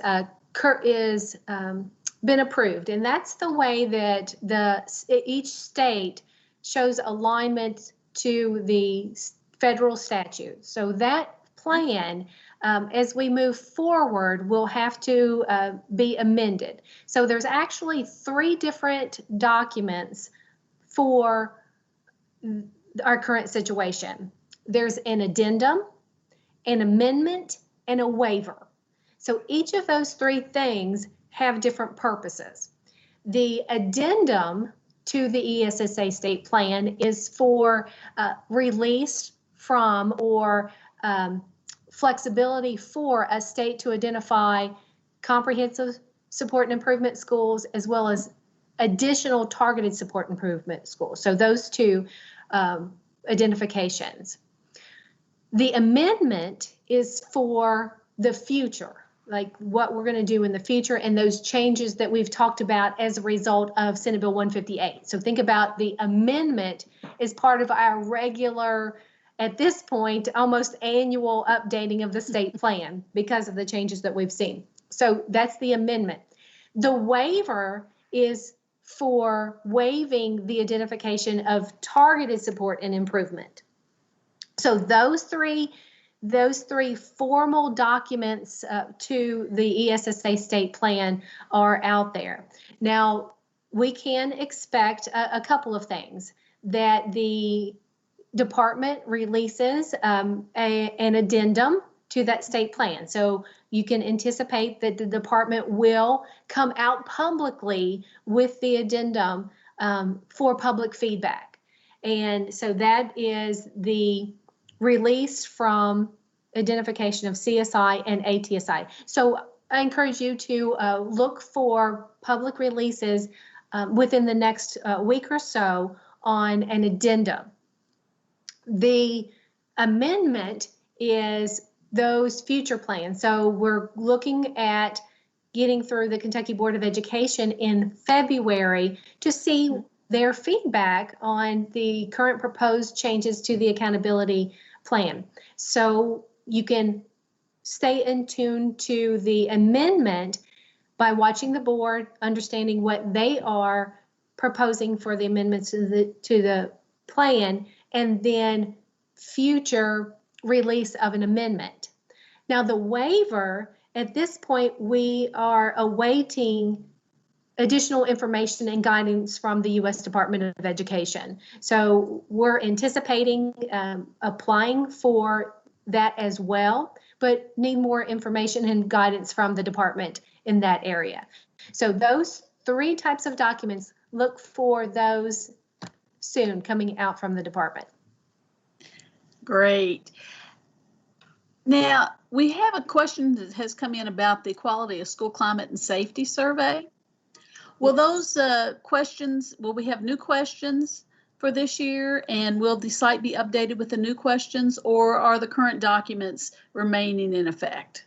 been approved, and that's the way that each state shows alignment to the federal statute. So that plan, as we move forward, will have to be amended. So there's actually 3 different documents for our current situation. There's an addendum, an amendment, and a waiver. So each of those 3 things have different purposes. The addendum to the ESSA state plan is for release from or flexibility for a state to identify comprehensive support and improvement schools, as well as additional targeted support improvement schools. So those 2 identifications. The amendment is for the future, like what we're going to do in the future and those changes that we've talked about as a result of Senate Bill 158. So think about the amendment as part of our regular, at this point, almost annual updating of the state plan because of the changes that we've seen. So that's the amendment. The waiver is for waiving the identification of targeted support and improvement. So those three formal documents to the ESSA state plan are out there. Now, we can expect a couple of things: that the department releases an addendum to that state plan. So you can anticipate that the department will come out publicly with the addendum for public feedback. And so that is the release from identification of CSI and ATSI. So I encourage you to look for public releases within the next week or so on an addendum. The amendment is those future plans. So we're looking at getting through the Kentucky Board of Education in February to see their feedback on the current proposed changes to the accountability plan. So you can stay in tune to the amendment by watching the board, understanding what they are proposing for the amendments to the plan, and then future release of an amendment. Now, the waiver, at this point, we are awaiting additional information and guidance from the U.S. Department of Education. So we're anticipating applying for that as well, but need more information and guidance from the department in that area. So those 3 types of documents, look for those soon coming out from the department. Great. Now, we have a question that has come in about the Quality of School Climate and Safety Survey. Will those questions, will we have new questions for this year, and will the site be updated with the new questions, or are the current documents remaining in effect?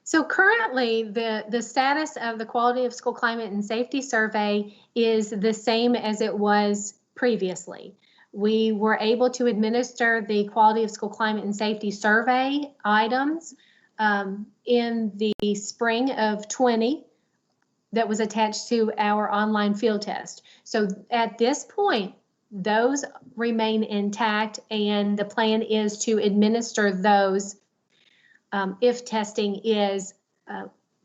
So currently, the status of the Quality of School Climate and Safety Survey is the same as it was previously. We were able to administer the Quality of School Climate and Safety Survey items in the spring of 20 that was attached to our online field test. So at this point, those remain intact, and the plan is to administer those if testing is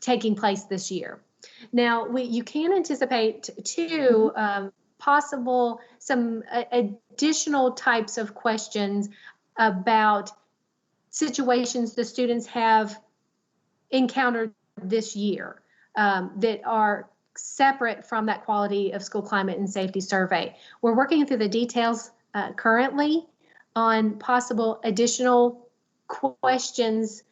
taking place this year. Now, you can anticipate too possible some additional types of questions about situations the students have encountered this year that are separate from that Quality of School Climate and Safety Survey. We're working through the details currently on possible additional questions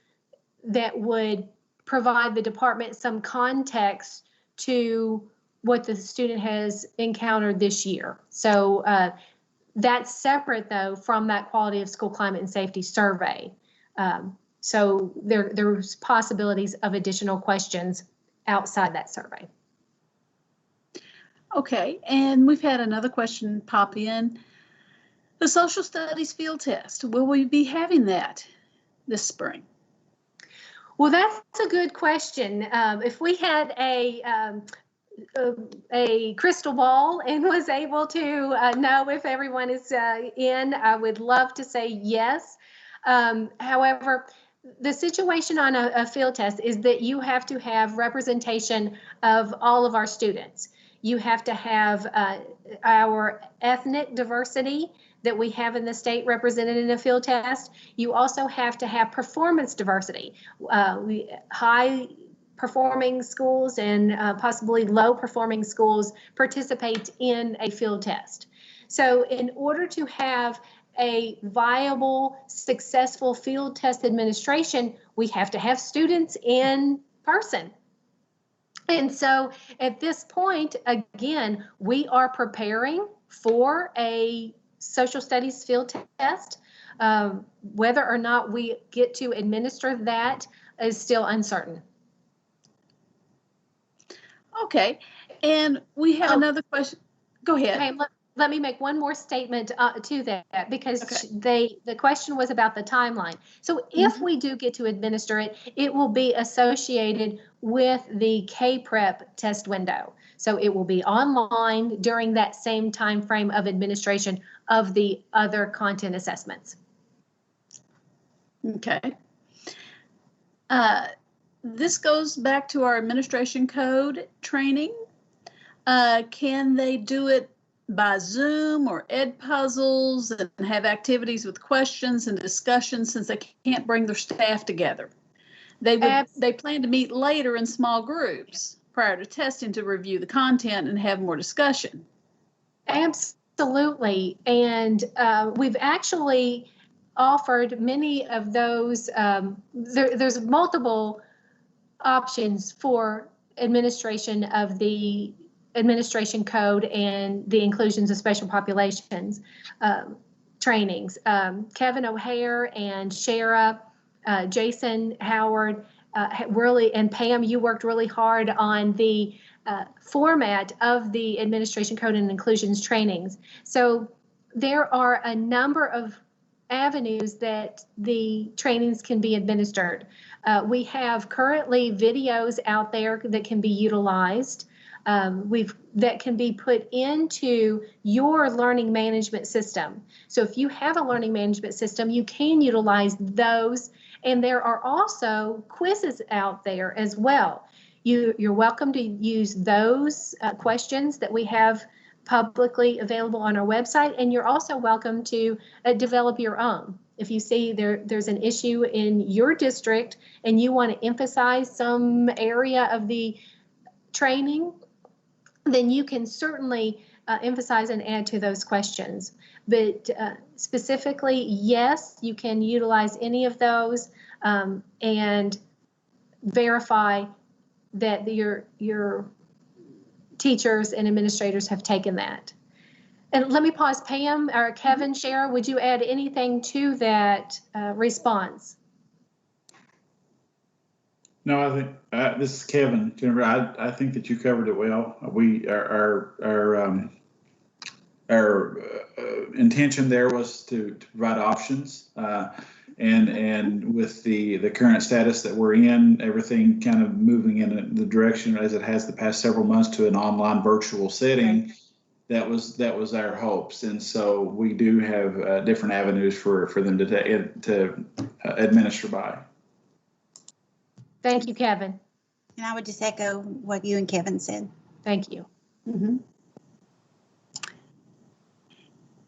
that would provide the department some context to what the student has encountered this year. So that's separate, though, from that Quality of School Climate and Safety Survey. So there's possibilities of additional questions outside that survey. Okay, and we've had another question pop in. The social studies field test, will we be having that this spring? Well, that's a good question. If we had a crystal ball and was able to know if everyone is in, I would love to say yes. However, the situation on a field test is that you have to have representation of all of our students. You have to have our ethnic diversity that we have in the state represented in a field test. You also have to have performance diversity. High performing schools and possibly low performing schools participate in a field test. So in order to have a viable, successful field test administration, we have to have students in person. And so at this point, again, we are preparing for a social studies field test. Whether or not we get to administer that is still uncertain. Okay, and we have another question. Go ahead. Okay, let me make one more statement to that, because the question was about the timeline. So if we do get to administer it, it will be associated with the K-Prep test window. So it will be online during that same time frame of administration of the other content assessments. Okay. This goes back to our administration code training. Can they do it by Zoom or Edpuzzles and have activities with questions and discussions, since they can't bring their staff together? They plan to meet later in small groups prior to testing to review the content and have more discussion. Absolutely. And we've actually offered many of those. There's multiple options for administration of the administration code and the inclusions of special populations trainings. Kevin O'Hare and Shara, Jason Howard, really, and Pam, you worked really hard on the format of the administration code and inclusions trainings. So there are a number of avenues that the trainings can be administered. We have currently videos out there that can be utilized. We've that can be put into your learning management system. So if you have a learning management system, you can utilize those. And there are also quizzes out there as well. You're welcome to use those questions that we have publicly available on our website, and you're also welcome to develop your own. If you see there's an issue in your district and you want to emphasize some area of the training, then you can certainly emphasize and add to those questions. But specifically, yes, you can utilize any of those and verify that your teachers and administrators have taken that. And let me pause. Pam or Kevin, Shara, would you add anything to that response? No, I think this is Kevin. Jennifer, I think that you covered it well. Our intention there was to provide options, and with the current status that we're in, everything kind of moving in the direction as it has the past several months to an online virtual setting. That was our hopes, and so we do have different avenues for them to administer by. Thank you, Kevin. And I would just echo what you and Kevin said. Thank you. Mm-hmm.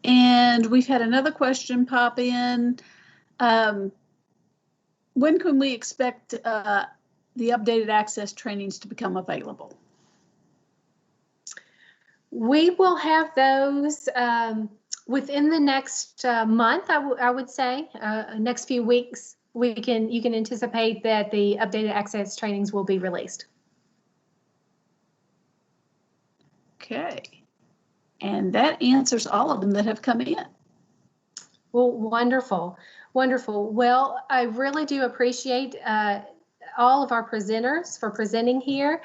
And we've had another question pop in. When can we expect the updated access trainings to become available? We will have those within the next month, I would say, next few weeks. You can anticipate that the updated access trainings will be released. Okay. And that answers all of them that have come in. Well, wonderful, wonderful. Well, I really do appreciate all of our presenters for presenting here.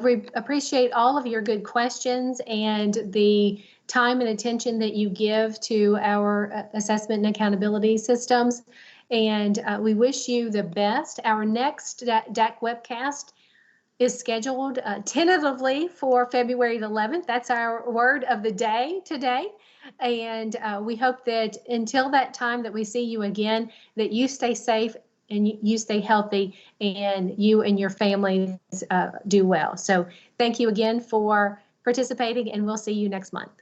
We appreciate all of your good questions and the time and attention that you give to our assessment and accountability systems. And we wish you the best. Our next DAC Webcast is scheduled tentatively for February the 11th. That's our word of the day today. And we hope that until that time that we see you again, that you stay safe and you stay healthy and you and your families do well. So thank you again for participating, and we'll see you next month.